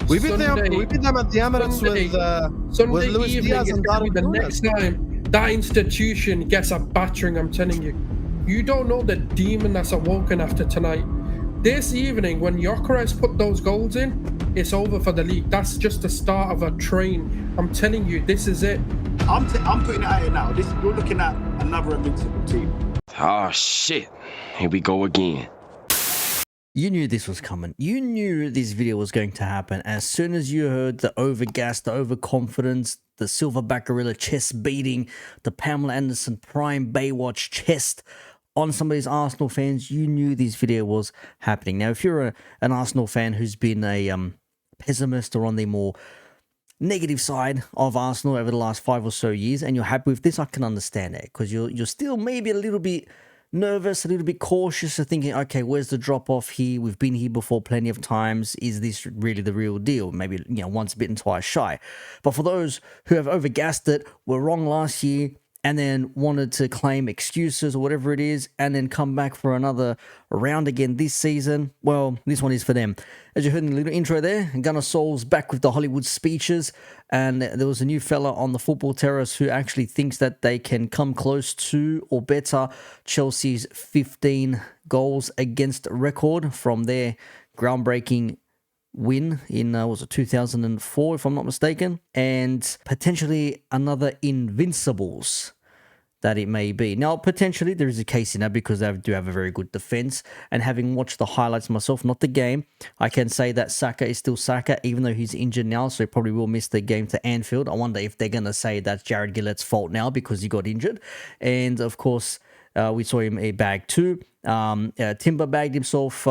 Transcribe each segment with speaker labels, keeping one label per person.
Speaker 1: We beat them at the Emirates
Speaker 2: Sunday
Speaker 1: with Luis
Speaker 2: evening
Speaker 1: Diaz
Speaker 2: is
Speaker 1: and
Speaker 2: gonna be
Speaker 1: Darwin
Speaker 2: the
Speaker 1: Núñez.
Speaker 2: next time that institution gets a battering. I'm telling you, you don't know the demon that's awoken after tonight. This evening, when Gyökeres put those goals in, it's over for the league. That's just the start of a train. I'm telling you, this is it.
Speaker 3: I'm putting it out here now. You're looking at another invincible team.
Speaker 4: Oh shit! Here we go again.
Speaker 5: You knew this was coming. You knew this video was going to happen. As soon as you heard the overgas, the overconfidence, the Silverback Gorilla chest beating, the Pamela Anderson Prime Baywatch chest on some of these Arsenal fans, you knew this video was happening. Now, if you're an Arsenal fan who's been a pessimist or on the more negative side of Arsenal over the last 5 or so years, and you're happy with this, I can understand it, because you're still maybe a little bit nervous, a little bit cautious of thinking, okay, where's the drop off here? We've been here before plenty of times. Is this really the real deal? Maybe, once bitten, twice shy. But for those who have overgassed it, were wrong last year, and then wanted to claim excuses or whatever it is, and then come back for another round again this season, well, this one is for them. As you heard in the little intro there, Gunnar Sol's back with the Hollywood speeches, and there was a new fella on the football terrace who actually thinks that they can come close to or better Chelsea's 15 goals against record from their groundbreaking win in, was it 2004, if I'm not mistaken, and potentially another invincibles that it may be. Now, potentially there is a case in that because they do have a very good defense, and having watched the highlights myself, not the game, I can say that Saka is still Saka, even though he's injured now, so he probably will miss the game to Anfield. I wonder if they're going to say that's Jared Gillett's fault now because he got injured. And of course, we saw him a bag two. Timber bagged himself.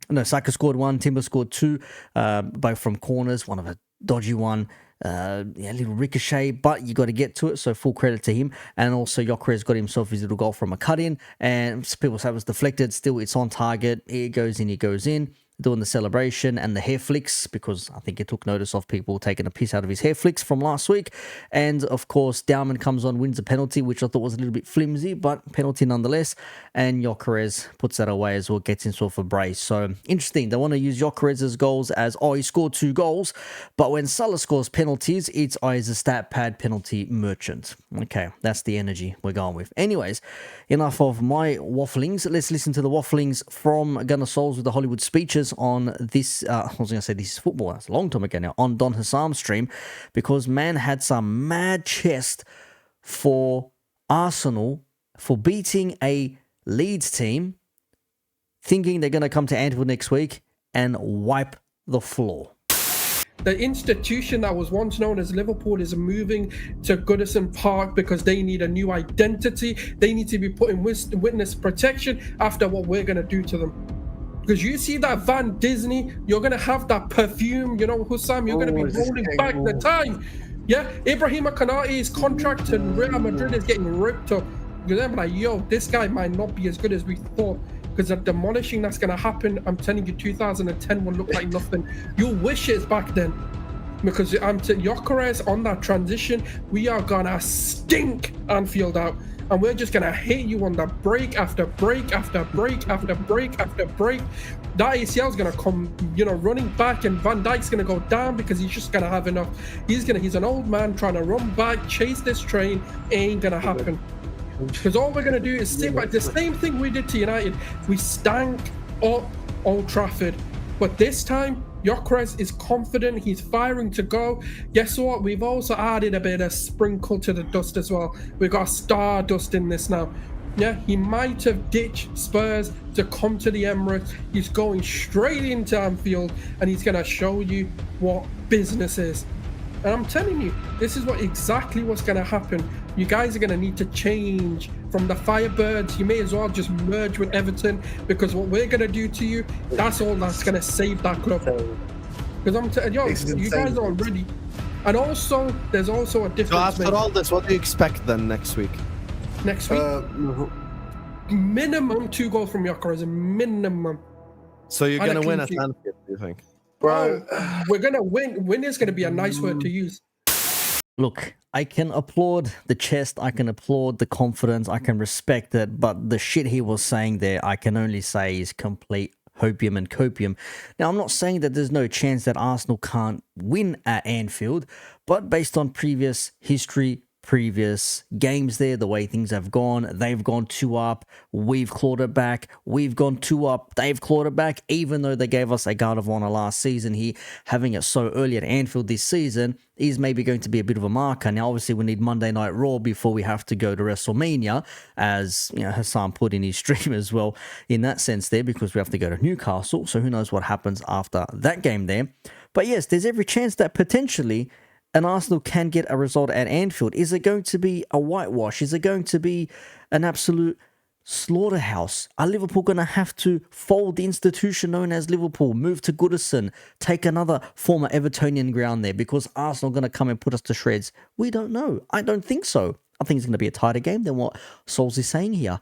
Speaker 5: No, Saka scored one, Timber scored two, both from corners, one of a dodgy one, a little ricochet, but you got to get to it, so full credit to him. And also Gyökeres got himself his little goal from a cut-in, and people say it was deflected, still it's on target, it goes in, doing the celebration and the hair flicks, because I think it took notice of people taking a piss out of his hair flicks from last week. And of course, Dowman comes on, wins a penalty, which I thought was a little bit flimsy, but penalty nonetheless. And Gyökeres puts that away as well, gets himself a brace. So interesting. They want to use Gyökeres' goals as, oh, he scored 2 goals. But when Salah scores penalties, it's, oh, he's a stat pad penalty merchant. Okay, that's the energy we're going with. Anyways, enough of my wafflings. Let's listen to the wafflings from Gunnar Solskjaer with the Hollywood speeches on this, I was going to say this is football, that's a long time ago now, on Don Hassam's stream, because man had some mad chest for Arsenal for beating a Leeds team, thinking they're going to come to Anfield next week and wipe the floor.
Speaker 2: The institution that was once known as Liverpool is moving to Goodison Park because they need a new identity. They need to be put in witness protection after what we're going to do to them. Because you see that Van Disney, you're going to have that perfume, Hussam, you're going to be rolling back the time. Yeah, Ibrahima Konate's contract to Real Madrid is getting ripped up. Because they're like, yo, this guy might not be as good as we thought. Because the demolishing that's going to happen, I'm telling you, 2010 will look like nothing. You'll wish it's back then. Because Gyökeres on that transition, we are going to stink Anfield out. And we're just going to hit you on the break after break after break after break after break. That ACL is going to come, running back, and Van Dijk's going to go down because he's just going to have enough. He's an old man trying to run back, chase this train. Ain't going to happen. Because all we're going to do is sit back. The same thing we did to United. We stank up Old Trafford. But this time, Gyökeres is confident. He's firing to go. Guess what? We've also added a bit of sprinkle to the dust as well. We've got Stardust in this now. Yeah, he might have ditched Spurs to come to the Emirates. He's going straight into Anfield, and he's going to show you what business is. And I'm telling you, this is exactly what's going to happen. You guys are going to need to change from the Firebirds. You may as well just merge with Everton, because what we're going to do to you, that's all that's going to save that club. Because I'm telling you, you guys are ready. And also, there's also a difference.
Speaker 1: So after all this, what do you expect then next week?
Speaker 2: Next week? Minimum 2 goals from Gyökeres, minimum.
Speaker 1: So you're going to win at Anfield, do you think?
Speaker 2: Bro, we're going to win. Win is going to be a nice word to use.
Speaker 5: Look, I can applaud the chest, I can applaud the confidence, I can respect it, but the shit he was saying there, I can only say is complete hopium and copium. Now, I'm not saying that there's no chance that Arsenal can't win at Anfield, but based on previous history, previous games there, the way things have gone, they've gone 2 up, we've clawed it back, we've gone 2 up, they've clawed it back, even though they gave us a guard of honor last season. Here, having it so early at Anfield this season is maybe going to be a bit of a marker. Now, obviously, we need Monday Night Raw before we have to go to WrestleMania, as you know, Hassan put in his stream as well, in that sense there, because we have to go to Newcastle, so who knows what happens after that game there. But yes, there's every chance that potentially and Arsenal can get a result at Anfield. Is it going to be a whitewash? Is it going to be an absolute slaughterhouse? Are Liverpool going to have to fold the institution known as Liverpool, move to Goodison, take another former Evertonian ground there because Arsenal are going to come and put us to shreds? We don't know. I don't think so. I think it's going to be a tighter game than what Souls is saying here.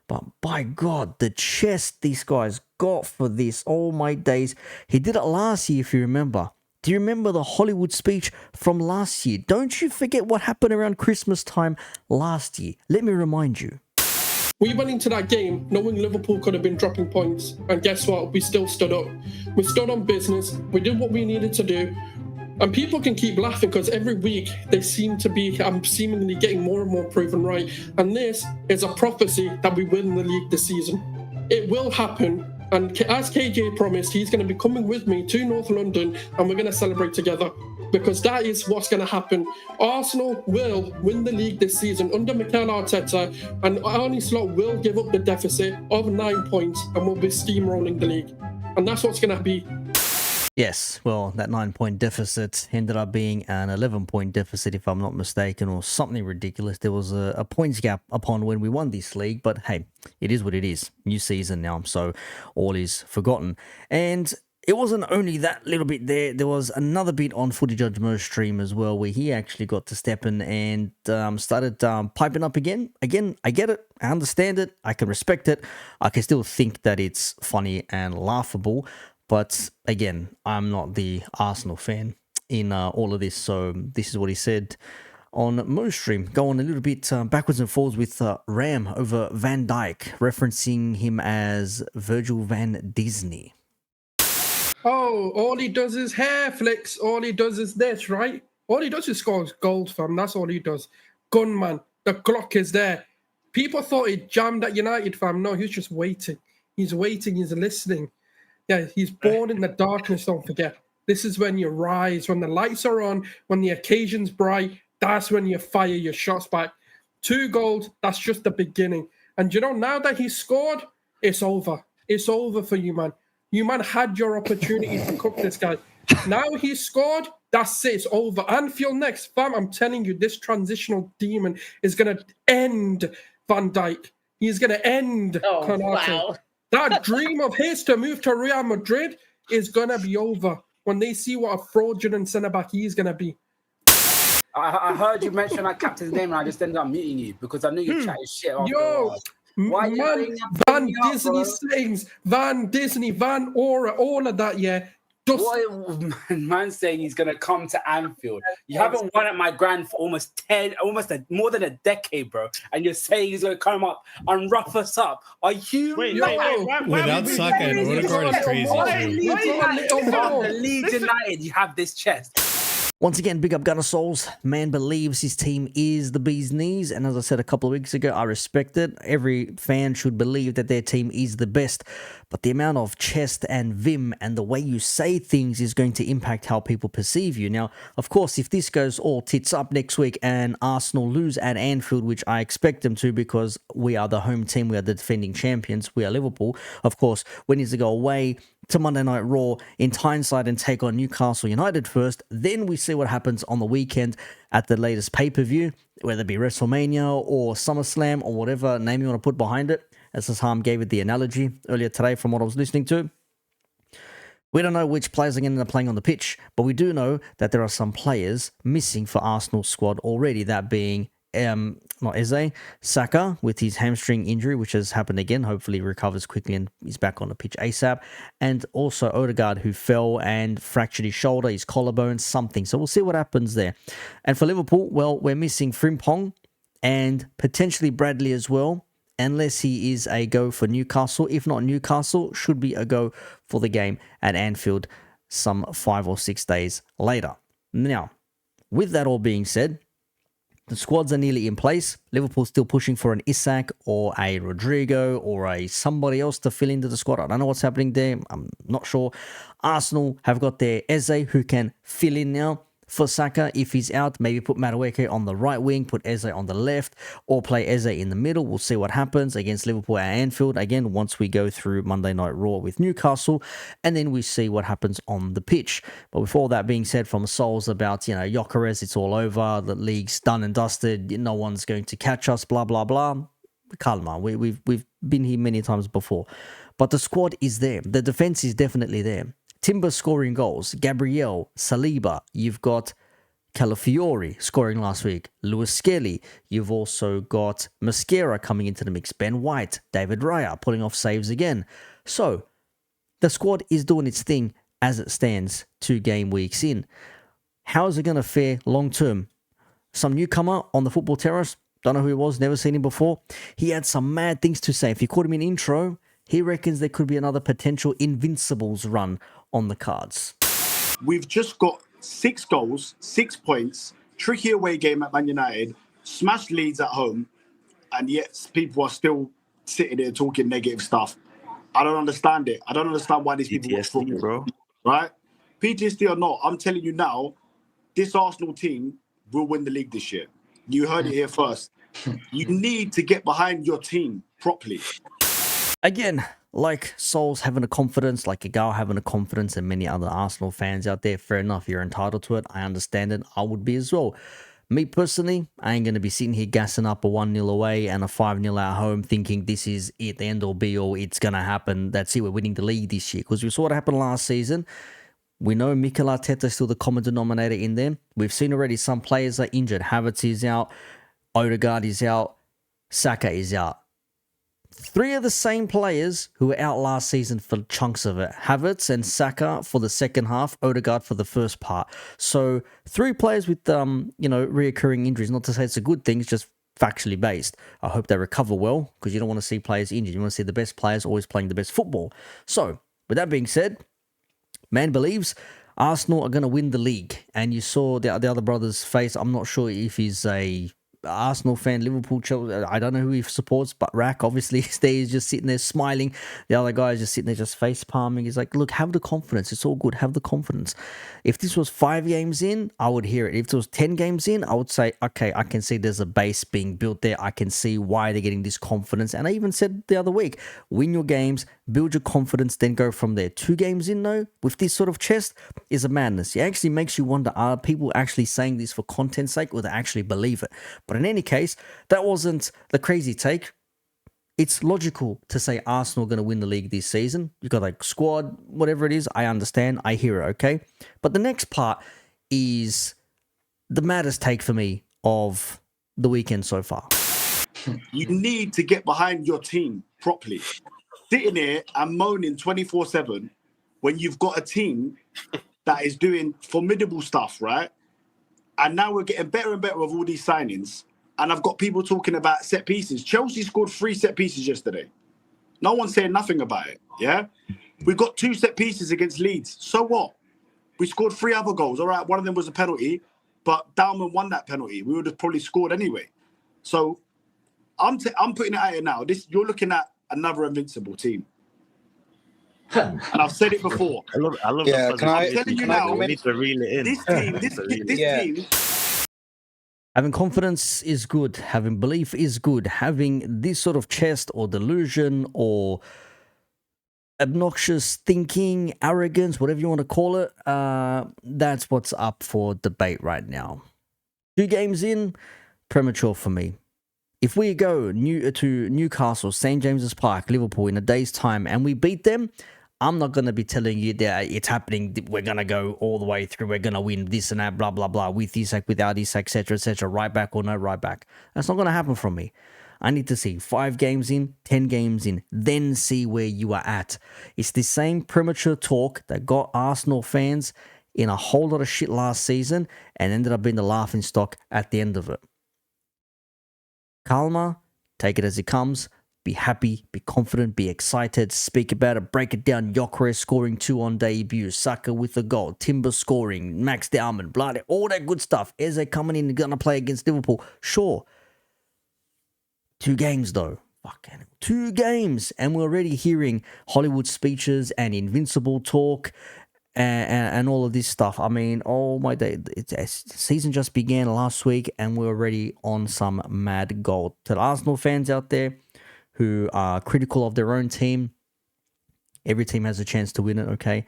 Speaker 5: But by God, the chest these guys got for this, oh my days. He did it last year, if you remember. Do you remember the Hollywood speech from last year? Don't you forget what happened around Christmas time last year. Let me remind you.
Speaker 2: We went into that game knowing Liverpool could have been dropping points. And guess what? We still stood up. We stood on business. We did what we needed to do. And people can keep laughing because every week they seem to be seemingly getting more and more proven right. And this is a prophecy that we win the league this season. It will happen. And as KJ promised, he's going to be coming with me to North London and we're going to celebrate together because that is what's going to happen. Arsenal will win the league this season under Mikel Arteta and Arne Slot will give up the deficit of 9 points and we'll be steamrolling the league. And that's what's going to be.
Speaker 5: Yes, well, that 9-point deficit ended up being an 11-point deficit, if I'm not mistaken, or something ridiculous. There was a points gap upon when we won this league, but hey, it is what it is. New season now, so all is forgotten. And it wasn't only that little bit there. There was another bit on Footy Judge Mo's stream as well, where he actually got to step in and started piping up again. Again, I get it. I understand it. I can respect it. I can still think that it's funny and laughable. But again, I'm not the Arsenal fan in all of this. So this is what he said on Mo's stream. Going a little bit backwards and forwards with Ram over Van Dijk, referencing him as Virgil van Disney.
Speaker 2: Oh, all he does is hair flicks. All he does is this, right? All he does is score goals, fam. That's all he does. Gunman. The clock is there. People thought he jammed at United, fam. No, he's just waiting. He's waiting. He's listening. Yeah, he's born in the darkness, don't forget. This is when you rise, when the lights are on, when the occasion's bright, that's when you fire your shots back. 2 goals, that's just the beginning. And you know, now that he's scored, it's over. It's over for you, man. You, man, had your opportunity to cook this guy. Now he's scored, that's it, it's over. Anfield next, fam, I'm telling you, this transitional demon is going to end Van Dijk. He's going to end Konate.
Speaker 6: Wow.
Speaker 2: That dream of his to move to Real Madrid is going to be over when they see what a fraudulent centre-back he's going to be.
Speaker 7: I heard you mention that captain's name and I just ended up muting you because I knew you chatted shit.
Speaker 2: Yo, man, Van Disney sayings, Van Disney, Van Aura, all of that, yeah. Just...
Speaker 7: What man's saying he's going to come to Anfield. You haven't won at my grand for more than a decade, bro. And you're saying he's going to come up and rough us up. Are you?
Speaker 8: Without sucking, Odegaard is crazy too.
Speaker 7: Leeds United, you have this chest.
Speaker 5: Once again, big up Gunner Souls. Man believes his team is the bee's knees. And as I said a couple of weeks ago, I respect it. Every fan should believe that their team is the best. But the amount of chest and vim and the way you say things is going to impact how people perceive you. Now, of course, if this goes all tits up next week and Arsenal lose at Anfield, which I expect them to because we are the home team, we are the defending champions, we are Liverpool. Of course, we need to go away to Monday Night Raw in Tyneside and take on Newcastle United first. Then we see what happens on the weekend at the latest pay-per-view, whether it be WrestleMania or SummerSlam or whatever name you want to put behind it. As Sam gave it the analogy earlier today from what I was listening to. We don't know which players are going to end up playing on the pitch, but we do know that there are some players missing for Arsenal's squad already, that being not Eze, Saka with his hamstring injury, which has happened again. Hopefully he recovers quickly and he's back on the pitch ASAP. And also Odegaard, who fell and fractured his shoulder, his collarbone, something. So we'll see what happens there. And for Liverpool, well, we're missing Frimpong and potentially Bradley as well. unless he is a go for Newcastle. If not Newcastle, should be a go for the game at Anfield some 5 or 6 days later. Now, with that all being said, the squads are nearly in place. Liverpool still pushing for an Isak or a Rodrigo or a somebody else to fill into the squad. I don't know what's happening there. I'm not sure. Arsenal have got their Eze who can fill in now for Saka. If he's out, maybe put Madueke on the right wing, put Eze on the left, or play Eze in the middle. We'll see what happens against Liverpool at Anfield. Again, once we go through Monday Night Raw with Newcastle, and then we see what happens on the pitch. But with all that being said from Souls about, Gyökeres, it's all over, the league's done and dusted, no one's going to catch us, blah, blah, blah. Calma, we've been here many times before. But the squad is there. The defense is definitely there. Timber scoring goals, Gabriel, Saliba, you've got Calafiori scoring last week, Lewis Skelly, you've also got Mosquera coming into the mix, Ben White, David Raya pulling off saves again. So, the squad is doing its thing as it stands 2 game weeks in. How is it going to fare long term? Some newcomer on the football terrace, don't know who he was, never seen him before. He had some mad things to say. If you caught him in intro, he reckons there could be another potential invincibles run on the cards.
Speaker 3: We've just got 6 goals, 6 points, tricky away game at Man United, smashed Leeds at home, and yet people are still sitting there talking negative stuff. I don't understand it. I don't understand why these people watch football,
Speaker 4: bro.
Speaker 3: Right? PTSD or not, I'm telling you now, this Arsenal team will win the league this year. You heard it here first. You need to get behind your team properly.
Speaker 5: Again, like Souls having a confidence, like Gagal having a confidence, and many other Arsenal fans out there, fair enough, you're entitled to it. I understand it. I would be as well. Me personally, I ain't going to be sitting here gassing up a 1-0 away and a 5-0 at home thinking this is it, the end all be all, it's going to happen. That's it, we're winning the league this year. Because we saw what happened last season. We know Mikel Arteta is still the common denominator in there. We've seen already some players are injured. Havertz is out. Odegaard is out. Saka is out. 3 of the same players who were out last season for chunks of it. Havertz and Saka for the second half, Odegaard for the first part. So 3 players with, reoccurring injuries. Not to say it's a good thing, it's just factually based. I hope they recover well because you don't want to see players injured. You want to see the best players always playing the best football. So with that being said, man believes Arsenal are going to win the league. And you saw the other brother's face. I'm not sure if he's a Arsenal fan, Liverpool, Chelsea, I don't know who he supports, but Rack obviously stays just sitting there smiling. The other guy is just sitting there just face palming. He's like, look, have the confidence. It's all good. Have the confidence. If this was 5 games in, I would hear it. If it was 10 games in, I would say, okay, I can see there's a base being built there. I can see why they're getting this confidence. And I even said the other week, win your games, build your confidence, then go from there. 2 games in, though, with this sort of chest is a madness. It actually makes you wonder, are people actually saying this for content's sake or they actually believe it? But in any case, that wasn't the crazy take. It's logical to say Arsenal are going to win the league this season. You've got like squad, whatever it is. I understand. I hear it, okay? But the next part is the maddest take for me of the weekend so far.
Speaker 3: You need to get behind your team properly. Sitting here and moaning 24/7 when you've got a team that is doing formidable stuff, right? And now we're getting better and better with all these signings. And I've got people talking about set pieces. Chelsea scored 3 set pieces yesterday. No one's saying nothing about it, yeah? We've got 2 set pieces against Leeds. So what? We scored 3 other goals. All right, one of them was a penalty, but Dalman won that penalty. We would have probably scored anyway. So I'm putting it out here now. You're looking at another invincible team. And I've said it before.
Speaker 4: I love
Speaker 6: Yeah,
Speaker 4: the
Speaker 6: can I-
Speaker 3: I'm telling you
Speaker 6: can I
Speaker 3: now,
Speaker 6: come
Speaker 4: we
Speaker 6: in?
Speaker 4: need to reel it in.
Speaker 3: this team, this
Speaker 6: Yeah.
Speaker 3: team.
Speaker 5: Having confidence is good. Having belief is good. Having this sort of chest or delusion or obnoxious thinking, arrogance, whatever you want to call it, that's what's up for debate right now. 2 games in, premature for me. If we go to Newcastle, St. James's Park, Liverpool in a day's time and we beat them, I'm not going to be telling you that it's happening. We're going to go all the way through. We're going to win this and that, blah, blah, blah, with Isak, without Isak, etc., right back or no right back. That's not going to happen from me. I need to see 5 games in, 10 games in, then see where you are at. It's the same premature talk that got Arsenal fans in a whole lot of shit last season and ended up being the laughing stock at the end of it. Calma, take it as it comes. Be happy, be confident, be excited, speak about it, break it down. Gyökeres scoring 2 on debut, Saka with a goal, Timber scoring, Max Diamond, bloody, all that good stuff. Eze coming in and gonna play against Liverpool. Sure. 2 games though. Fucking 2 games. And we're already hearing Hollywood speeches and invincible talk and all of this stuff. I mean, oh my day. Season just began last week and we're already on some mad gold. To the Arsenal fans out there who are critical of their own team, every team has a chance to win it, okay?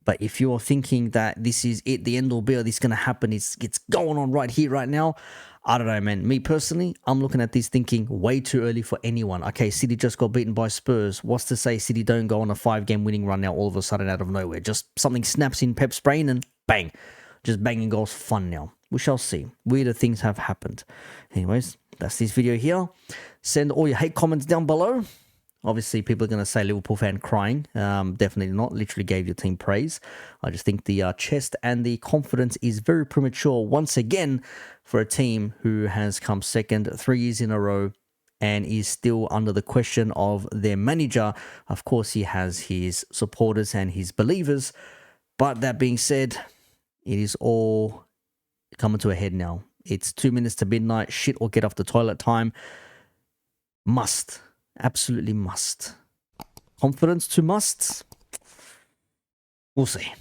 Speaker 5: But if you're thinking that this is it, the end all be all, this is going to happen, it's going on right here, right now, I don't know, man. Me personally, I'm looking at this thinking way too early for anyone. Okay, City just got beaten by Spurs. What's to say City don't go on a 5-game winning run now all of a sudden out of nowhere? Just something snaps in Pep's brain and bang. Just banging goals for fun now. We shall see. Weirder things have happened. Anyways, that's this video here. Send all your hate comments down below. Obviously, people are going to say Liverpool fan crying. Definitely not. Literally gave your team praise. I just think the chest and the confidence is very premature once again for a team who has come second 3 years in a row and is still under the question of their manager. Of course, he has his supporters and his believers. But that being said, it is all coming to a head now. It's 2 minutes to midnight. Shit or get off the toilet time. Must. Absolutely must. Confidence to musts? We'll see.